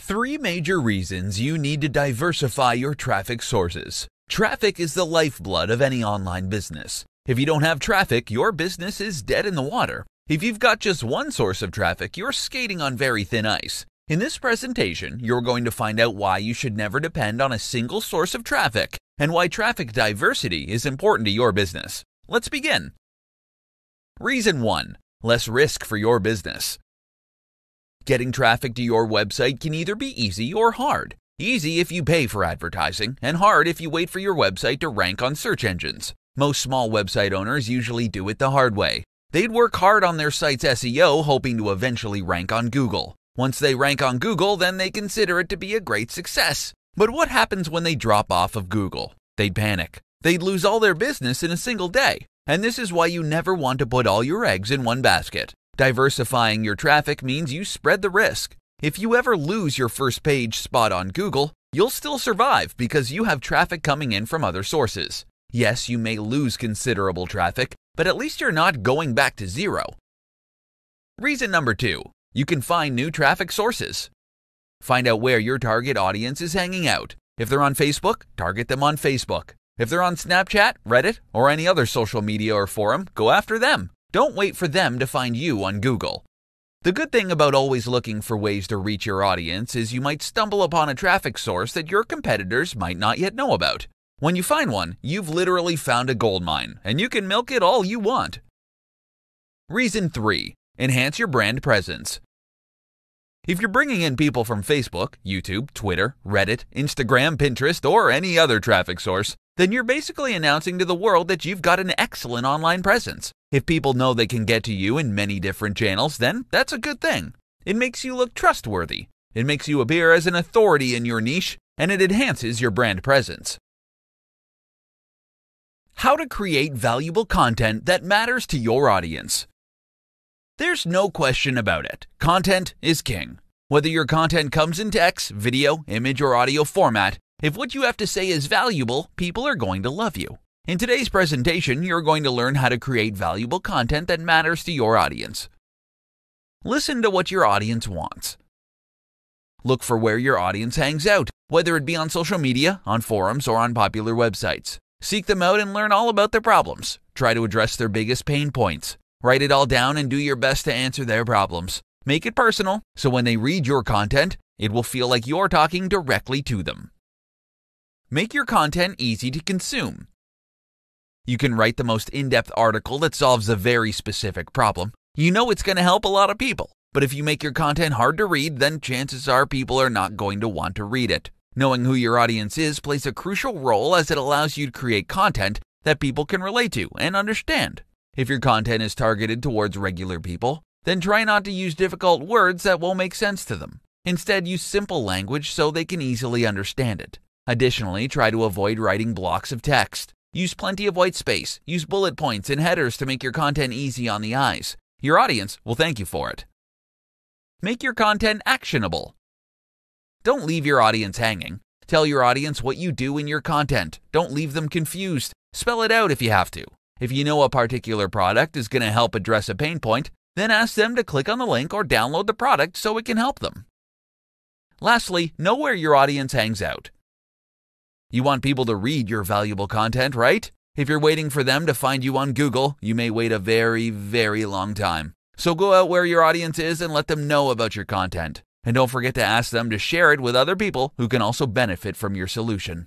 Three major reasons you need to diversify your traffic sources. Traffic is the lifeblood of any online business. If you don't have traffic, your business is dead in the water. If you've got just one source of traffic, you're skating on very thin ice. In this presentation, you're going to find out why you should never depend on a single source of traffic and why traffic diversity is important to your business. Let's begin. Reason 1. Less risk for your business. Getting traffic to your website can either be easy or hard. Easy if you pay for advertising, and hard if you wait for your website to rank on search engines. Most small website owners usually do it the hard way. They'd work hard on their site's SEO, hoping to eventually rank on Google. Once they rank on Google, then they consider it to be a great success. But what happens when they drop off of Google? They'd panic. They'd lose all their business in a single day. And this is why you never want to put all your eggs in one basket. Diversifying your traffic means you spread the risk. If you ever lose your first page spot on Google, you'll still survive because you have traffic coming in from other sources. Yes, you may lose considerable traffic, but at least you're not going back to zero. Reason number 2. You can find new traffic sources. Find out where your target audience is hanging out. If they're on Facebook, target them on Facebook. If they're on Snapchat, Reddit, or any other social media or forum, go after them. Don't wait for them to find you on Google. The good thing about always looking for ways to reach your audience is you might stumble upon a traffic source that your competitors might not yet know about. When you find one, you've literally found a gold mine, and you can milk it all you want. Reason 3. Enhance your brand presence. If you're bringing in people from Facebook, YouTube, Twitter, Reddit, Instagram, Pinterest, or any other traffic source, then you're basically announcing to the world that you've got an excellent online presence. If people know they can get to you in many different channels, then that's a good thing. It makes you look trustworthy. It makes you appear as an authority in your niche, and it enhances your brand presence. How to create valuable content that matters to your audience. There's no question about it. Content is king. Whether your content comes in text, video, image, or audio format, if what you have to say is valuable, people are going to love you. In today's presentation, you're going to learn how to create valuable content that matters to your audience. Listen to what your audience wants. Look for where your audience hangs out, whether it be on social media, on forums, or on popular websites. Seek them out and learn all about their problems. Try to address their biggest pain points. Write it all down and do your best to answer their problems. Make it personal, so when they read your content, it will feel like you're talking directly to them. Make your content easy to consume. You can write the most in-depth article that solves a very specific problem. You know it's going to help a lot of people. But if you make your content hard to read, then chances are people are not going to want to read it. Knowing who your audience is plays a crucial role as it allows you to create content that people can relate to and understand. If your content is targeted towards regular people, then try not to use difficult words that won't make sense to them. Instead, use simple language so they can easily understand it. Additionally, try to avoid writing blocks of text. Use plenty of white space. Use bullet points and headers to make your content easy on the eyes. Your audience will thank you for it. Make your content actionable. Don't leave your audience hanging. Tell your audience what you do in your content. Don't leave them confused. Spell it out if you have to. If you know a particular product is going to help address a pain point, then ask them to click on the link or download the product so it can help them. Lastly, know where your audience hangs out. You want people to read your valuable content, right? If you're waiting for them to find you on Google, you may wait a very, very long time. So go out where your audience is and let them know about your content. And don't forget to ask them to share it with other people who can also benefit from your solution.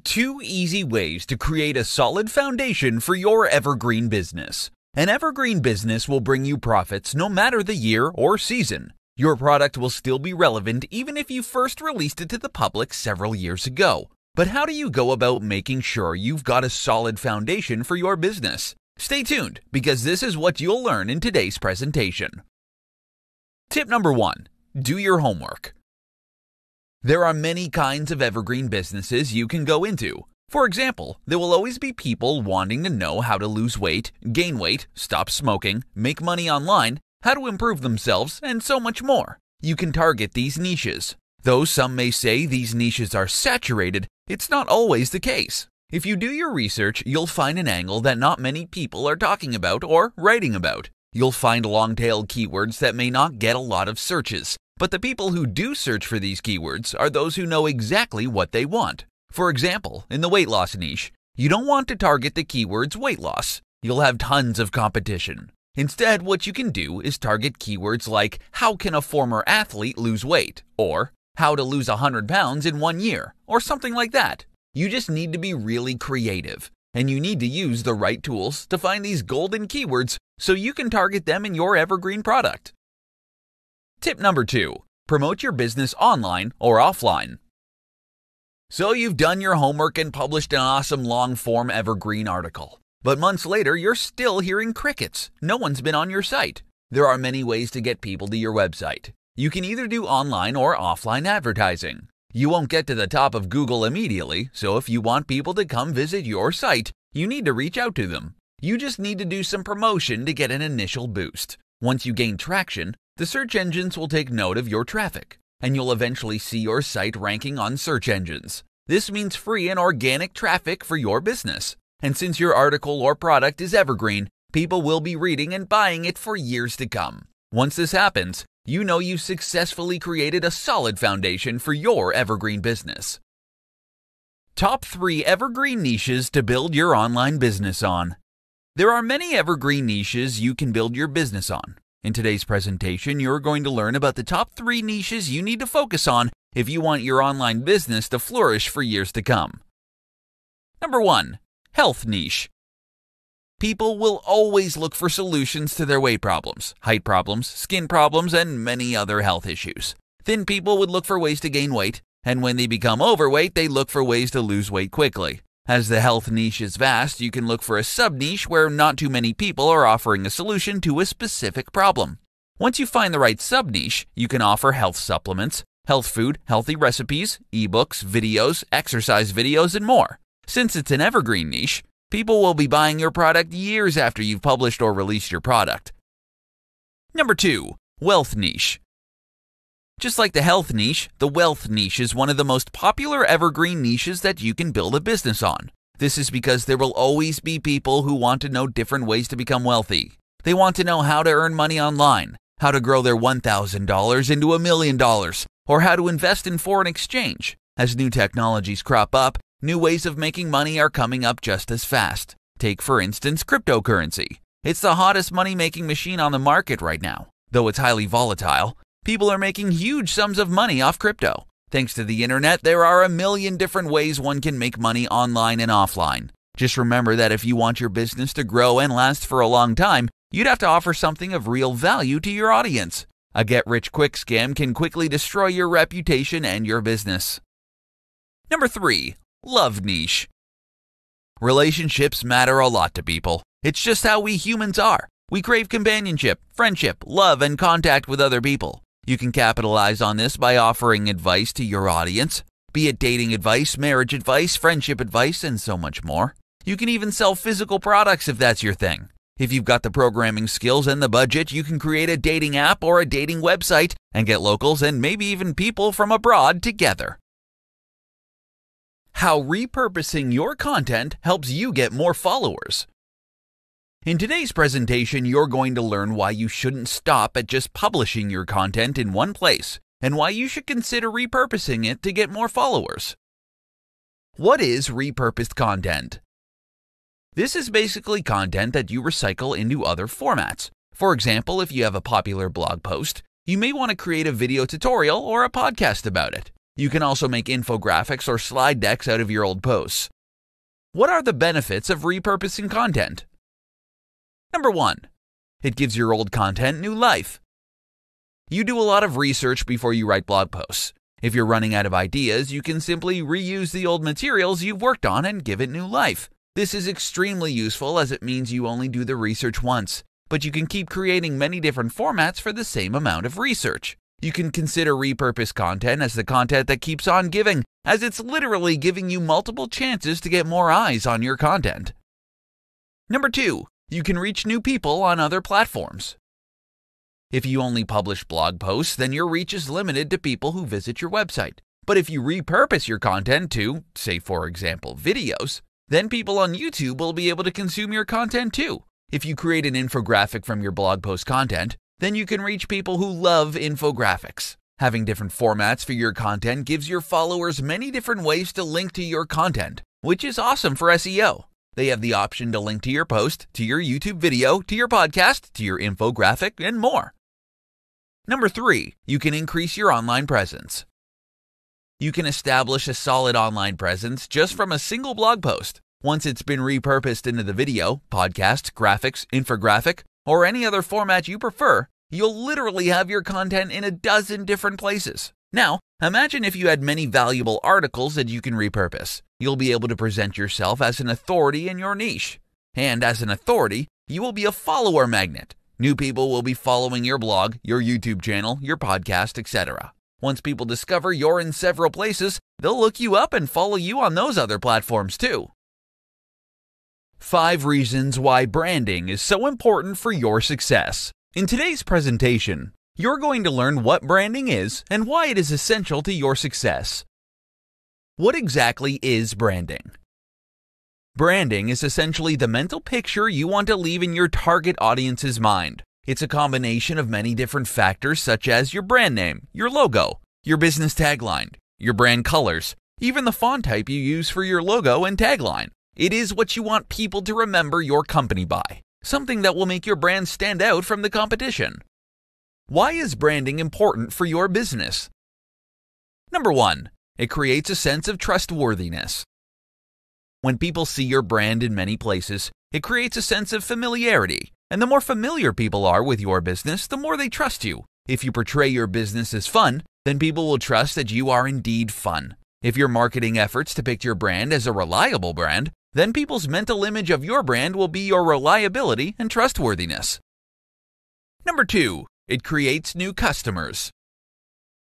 2 easy ways to create a solid foundation for your evergreen business. An evergreen business will bring you profits no matter the year or season. Your product will still be relevant even if you first released it to the public several years ago. But how do you go about making sure you've got a solid foundation for your business? Stay tuned, because this is what you'll learn in today's presentation. Tip number 1. Do your homework. There are many kinds of evergreen businesses you can go into. For example, there will always be people wanting to know how to lose weight, gain weight, stop smoking, make money online, how to improve themselves, and so much more. You can target these niches. Though some may say these niches are saturated, it's not always the case. If you do your research, you'll find an angle that not many people are talking about or writing about. You'll find long-tailed keywords that may not get a lot of searches. But the people who do search for these keywords are those who know exactly what they want. For example, in the weight loss niche, you don't want to target the keywords weight loss. You'll have tons of competition. Instead, what you can do is target keywords like how can a former athlete lose weight, or how to lose 100 pounds in 1 year, or something like that. You just need to be really creative, and you need to use the right tools to find these golden keywords so you can target them in your Evergreen product. Tip number 2, promote your business online or offline. So you've done your homework and published an awesome long-form Evergreen article. But months later, you're still hearing crickets. No one's been on your site. There are many ways to get people to your website. You can either do online or offline advertising. You won't get to the top of Google immediately, so if you want people to come visit your site, you need to reach out to them. You just need to do some promotion to get an initial boost. Once you gain traction, the search engines will take note of your traffic, and you'll eventually see your site ranking on search engines. This means free and organic traffic for your business. And since your article or product is evergreen, people will be reading and buying it for years to come. Once this happens, you know you've successfully created a solid foundation for your evergreen business. Top 3 evergreen niches to build your online business on. There are many evergreen niches you can build your business on. In today's presentation, you're going to learn about the top 3 niches you need to focus on if you want your online business to flourish for years to come. Number 1. Health niche. People will always look for solutions to their weight problems, height problems, skin problems, and many other health issues. Thin people would look for ways to gain weight, and when they become overweight, they look for ways to lose weight quickly. As the health niche is vast, you can look for a sub-niche where not too many people are offering a solution to a specific problem. Once you find the right sub-niche, you can offer health supplements, health food, healthy recipes, ebooks, videos, exercise videos, and more. Since it's an evergreen niche, people will be buying your product years after you've published or released your product. Number 2. Wealth niche. Just like the health niche, the wealth niche is one of the most popular evergreen niches that you can build a business on. This is because there will always be people who want to know different ways to become wealthy. They want to know how to earn money online, how to grow their $1,000 into $1 million, or how to invest in foreign exchange. As new technologies crop up, new ways of making money are coming up just as fast. Take, for instance, cryptocurrency. It's the hottest money-making machine on the market right now. Though it's highly volatile, people are making huge sums of money off crypto. Thanks to the internet, there are a million different ways one can make money online and offline. Just remember that if you want your business to grow and last for a long time, you'd have to offer something of real value to your audience. A get-rich-quick scam can quickly destroy your reputation and your business. Number 3. Love niche. Relationships matter a lot to people. It's just how we humans are. We crave companionship, friendship, love, and contact with other people. You can capitalize on this by offering advice to your audience, be it dating advice, marriage advice, friendship advice, and so much more. You can even sell physical products if that's your thing. If you've got the programming skills and the budget, you can create a dating app or a dating website and get locals and maybe even people from abroad together. How repurposing your content helps you get more followers. In today's presentation, you're going to learn why you shouldn't stop at just publishing your content in one place and why you should consider repurposing it to get more followers. What is repurposed content? This is basically content that you recycle into other formats. For example, if you have a popular blog post, you may want to create a video tutorial or a podcast about it. You can also make infographics or slide decks out of your old posts. What are the benefits of repurposing content? Number 1. It gives your old content new life. You do a lot of research before you write blog posts. If you're running out of ideas, you can simply reuse the old materials you've worked on and give it new life. This is extremely useful as it means you only do the research once, but you can keep creating many different formats for the same amount of research. You can consider repurposed content as the content that keeps on giving, as it's literally giving you multiple chances to get more eyes on your content. Number 2. You can reach new people on other platforms. If you only publish blog posts, then your reach is limited to people who visit your website. But if you repurpose your content to, say for example, videos, then people on YouTube will be able to consume your content too. If you create an infographic from your blog post content, then you can reach people who love infographics. Having different formats for your content gives your followers many different ways to link to your content, which is awesome for SEO. They have the option to link to your post, to your YouTube video, to your podcast, to your infographic, and more. Number 3, you can increase your online presence. You can establish a solid online presence just from a single blog post. Once it's been repurposed into the video, podcast, graphics, infographic, or any other format you prefer, you'll literally have your content in a dozen different places. Now, imagine if you had many valuable articles that you can repurpose. You'll be able to present yourself as an authority in your niche. And as an authority, you will be a follower magnet. New people will be following your blog, your YouTube channel, your podcast, etc. Once people discover you're in several places, they'll look you up and follow you on those other platforms too. 5 reasons why branding is so important for your success. In today's presentation, you're going to learn what branding is and why it is essential to your success. What exactly is branding? Branding is essentially the mental picture you want to leave in your target audience's mind. It's a combination of many different factors such as your brand name, your logo, your business tagline, your brand colors, even the font type you use for your logo and tagline. It is what you want people to remember your company by, something that will make your brand stand out from the competition. Why is branding important for your business? Number 1, it creates a sense of trustworthiness. When people see your brand in many places, it creates a sense of familiarity. And the more familiar people are with your business, the more they trust you. If you portray your business as fun, then people will trust that you are indeed fun. If your marketing efforts depict your brand as a reliable brand, then people's mental image of your brand will be your reliability and trustworthiness. Number 2, it creates new customers.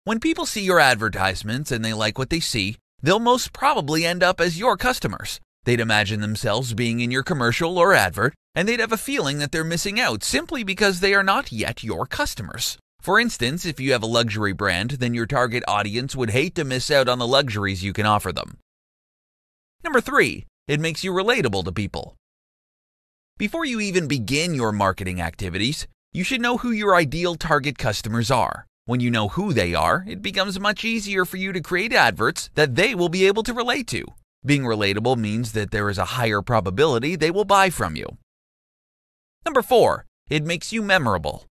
When people see your advertisements and they like what they see, they'll most probably end up as your customers. They'd imagine themselves being in your commercial or advert, and they'd have a feeling that they're missing out simply because they are not yet your customers. For instance, if you have a luxury brand, then your target audience would hate to miss out on the luxuries you can offer them. Number 3, it makes you relatable to people. Before you even begin your marketing activities, you should know who your ideal target customers are. When you know who they are, it becomes much easier for you to create adverts that they will be able to relate to. Being relatable means that there is a higher probability they will buy from you. Number 4, it makes you memorable.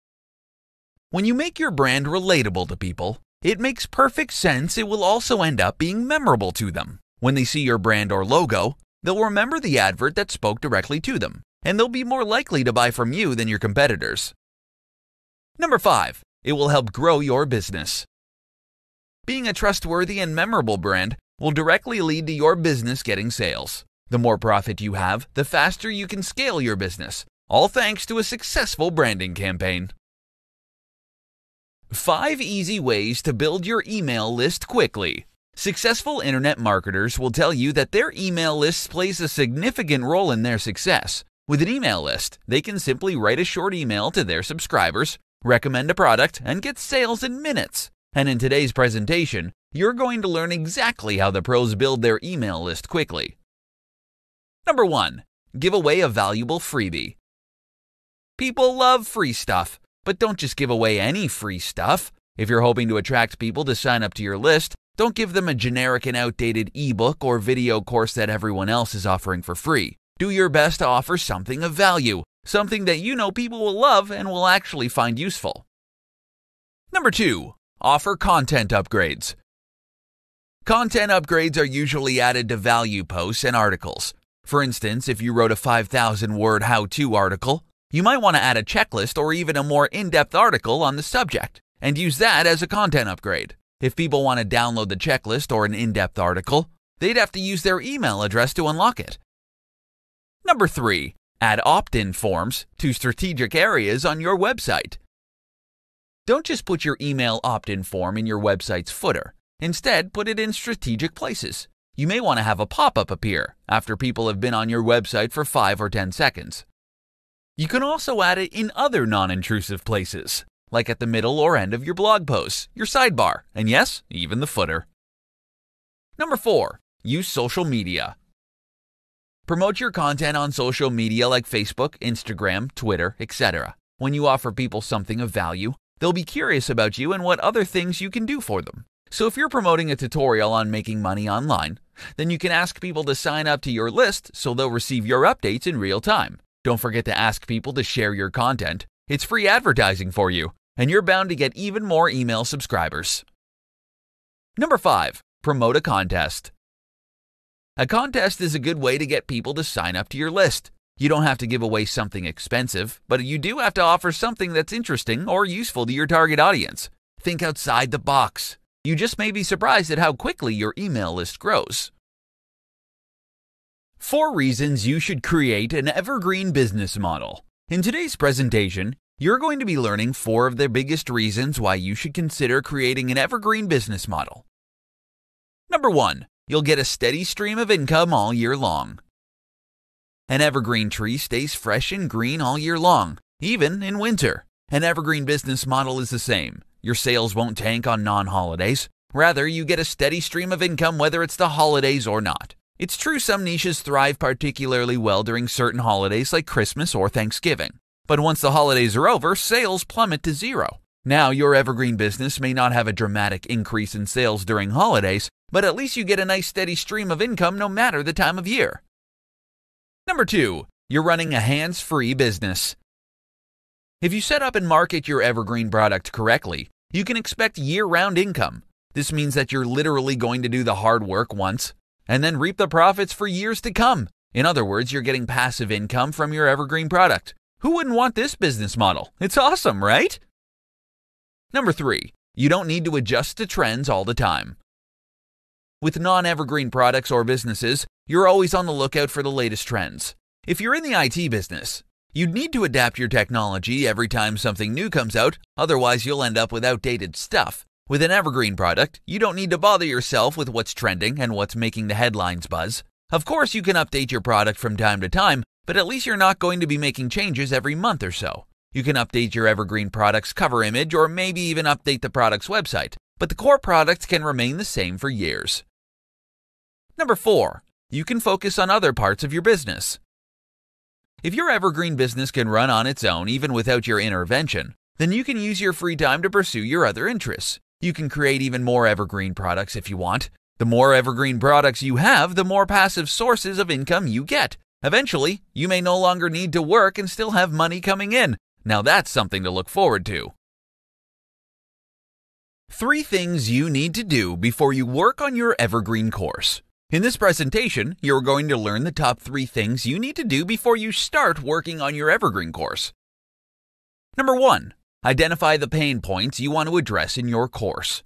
When you make your brand relatable to people, it makes perfect sense it will also end up being memorable to them. When they see your brand or logo, they'll remember the advert that spoke directly to them, and they'll be more likely to buy from you than your competitors. Number 5, it will help grow your business. Being a trustworthy and memorable brand will directly lead to your business getting sales. The more profit you have, the faster you can scale your business, all thanks to a successful branding campaign. 5 easy ways to build your email list quickly. Successful internet marketers will tell you that their email list plays a significant role in their success. With an email list, they can simply write a short email to their subscribers, recommend a product, and get sales in minutes. And in today's presentation, you're going to learn exactly how the pros build their email list quickly. Number 1, give away a valuable freebie. People love free stuff, but don't just give away any free stuff. If you're hoping to attract people to sign up to your list, don't give them a generic and outdated ebook or video course that everyone else is offering for free. Do your best to offer something of value, something that you know people will love and will actually find useful. Number 2, offer content upgrades. Content upgrades are usually added to value posts and articles. For instance, if you wrote a 5,000-word how-to article, you might want to add a checklist or even a more in-depth article on the subject, and use that as a content upgrade. If people want to download the checklist or an in-depth article, they'd have to use their email address to unlock it. Number 3, add opt-in forms to strategic areas on your website. Don't just put your email opt-in form in your website's footer. Instead, put it in strategic places. You may want to have a pop-up appear after people have been on your website for 5 or 10 seconds. You can also add it in other non-intrusive places, like at the middle or end of your blog posts, your sidebar, and yes, even the footer. Number 4, use social media. Promote your content on social media like Facebook, Instagram, Twitter, etc. When you offer people something of value, They'll be curious about you and what other things you can do for them. So if you're promoting a tutorial on making money online, then you can ask people to sign up to your list so they'll receive your updates in real time. Don't forget to ask people to share your content. It's free advertising for you, and you're bound to get even more email subscribers. Number 5. Promote a contest. A contest is a good way to get people to sign up to your list. You don't have to give away something expensive, but you do have to offer something that's interesting or useful to your target audience. Think outside the box. You just may be surprised at how quickly your email list grows. 4 reasons you should create an evergreen business model. In today's presentation, you're going to be learning 4 of the biggest reasons why you should consider creating an evergreen business model. Number 1. You'll get a steady stream of income all year long. An evergreen tree stays fresh and green all year long, even in winter. An evergreen business model is the same. Your sales won't tank on non-holidays. Rather, you get a steady stream of income whether it's the holidays or not. It's true some niches thrive particularly well during certain holidays like Christmas or Thanksgiving. But once the holidays are over, sales plummet to zero. Now, your evergreen business may not have a dramatic increase in sales during holidays, but at least you get a nice steady stream of income no matter the time of year. Number 2. You're running a hands-free business. If you set up and market your evergreen product correctly, you can expect year-round income. This means that you're literally going to do the hard work once and then reap the profits for years to come. In other words, you're getting passive income from your evergreen product. Who wouldn't want this business model? It's awesome, right? Number 3. You don't need to adjust to trends all the time. With non-evergreen products or businesses, you're always on the lookout for the latest trends. If you're in the IT business, you'd need to adapt your technology every time something new comes out, otherwise you'll end up with outdated stuff. With an evergreen product, you don't need to bother yourself with what's trending and what's making the headlines buzz. Of course, you can update your product from time to time, but at least you're not going to be making changes every month or so. You can update your evergreen product's cover image or maybe even update the product's website, but the core product can remain the same for years. Number 4. You can focus on other parts of your business. If your evergreen business can run on its own even without your intervention, then you can use your free time to pursue your other interests. You can create even more evergreen products if you want. The more evergreen products you have, the more passive sources of income you get. Eventually, you may no longer need to work and still have money coming in. Now that's something to look forward to. 3 things you need to do before you work on your evergreen course. In this presentation, you're going to learn the top 3 things you need to do before you start working on your evergreen course. Number 1. Identify the pain points you want to address in your course.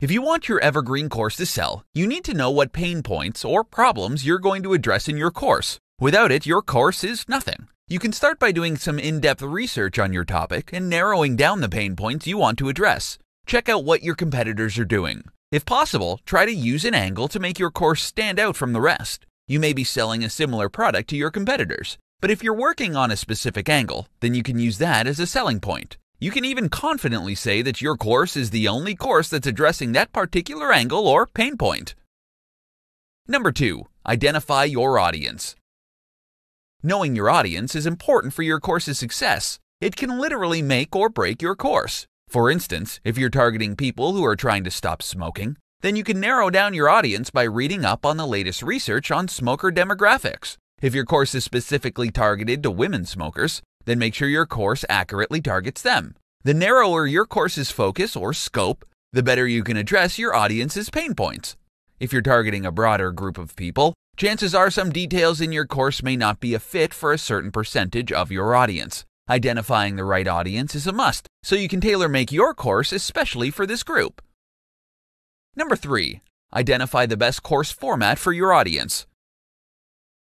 If you want your evergreen course to sell, you need to know what pain points or problems you're going to address in your course. Without it, your course is nothing. You can start by doing some in-depth research on your topic and narrowing down the pain points you want to address. Check out what your competitors are doing. If possible, try to use an angle to make your course stand out from the rest. You may be selling a similar product to your competitors, but if you're working on a specific angle, then you can use that as a selling point. You can even confidently say that your course is the only course that's addressing that particular angle or pain point. Number 2. Identify your audience. Knowing your audience is important for your course's success. It can literally make or break your course. For instance, if you're targeting people who are trying to stop smoking, then you can narrow down your audience by reading up on the latest research on smoker demographics. If your course is specifically targeted to women smokers, then make sure your course accurately targets them. The narrower your course's focus or scope, the better you can address your audience's pain points. If you're targeting a broader group of people, chances are some details in your course may not be a fit for a certain percentage of your audience. Identifying the right audience is a must, so you can tailor-make your course especially for this group. Number 3. Identify the best course format for your audience.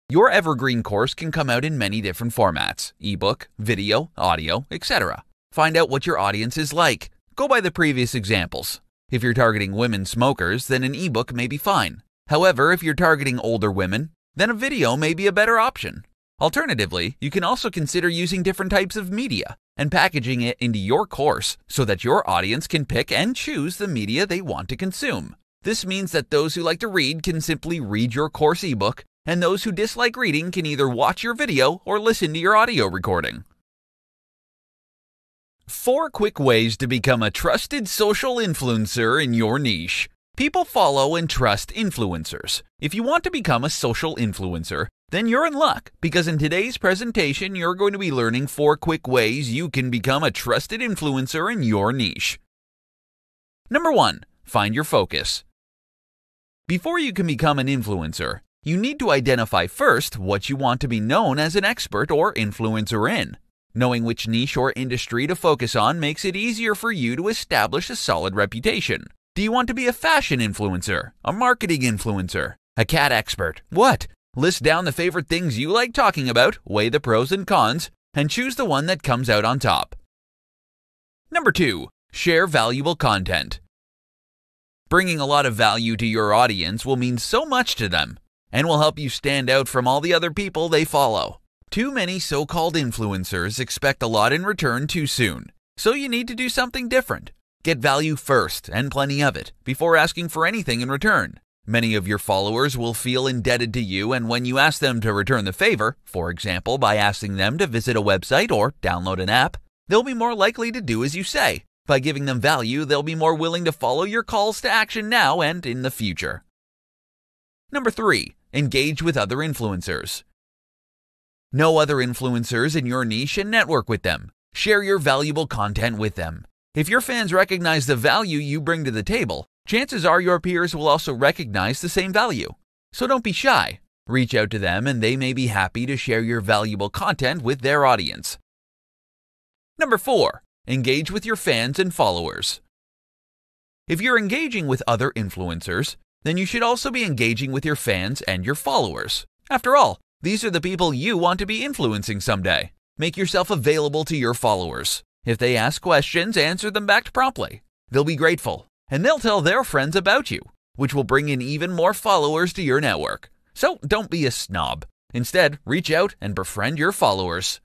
Your evergreen course can come out in many different formats: ebook, video, audio, etc. Find out what your audience is like. Go by the previous examples. If you're targeting women smokers, then an ebook may be fine. However, if you're targeting older women, then a video may be a better option. Alternatively, you can also consider using different types of media and packaging it into your course so that your audience can pick and choose the media they want to consume. This means that those who like to read can simply read your course ebook, and those who dislike reading can either watch your video or listen to your audio recording. 4 quick ways to become a trusted social influencer in your niche. People follow and trust influencers. If you want to become a social influencer, then you're in luck, because in today's presentation, you're going to be learning 4 quick ways you can become a trusted influencer in your niche. Number 1, find your focus. Before you can become an influencer, you need to identify first what you want to be known as an expert or influencer in. Knowing which niche or industry to focus on makes it easier for you to establish a solid reputation. Do you want to be a fashion influencer, a marketing influencer, a cat expert? What? List down the favorite things you like talking about, weigh the pros and cons, and choose the one that comes out on top. Number 2, share valuable content. Bringing a lot of value to your audience will mean so much to them and will help you stand out from all the other people they follow. Too many so-called influencers expect a lot in return too soon, so you need to do something different. Get value first, and plenty of it, before asking for anything in return. Many of your followers will feel indebted to you, and when you ask them to return the favor, for example by asking them to visit a website or download an app, they'll be more likely to do as you say. By giving them value, they'll be more willing to follow your calls to action now and in the future. Number 3, engage with other influencers. Know other influencers in your niche and network with them. Share your valuable content with them. If your fans recognize the value you bring to the table, chances are your peers will also recognize the same value. So don't be shy. Reach out to them and they may be happy to share your valuable content with their audience. Number 4, engage with your fans and followers. If you're engaging with other influencers, then you should also be engaging with your fans and your followers. After all, these are the people you want to be influencing someday. Make yourself available to your followers. If they ask questions, answer them back promptly. They'll be grateful, and they'll tell their friends about you, which will bring in even more followers to your network. So don't be a snob. Instead, reach out and befriend your followers.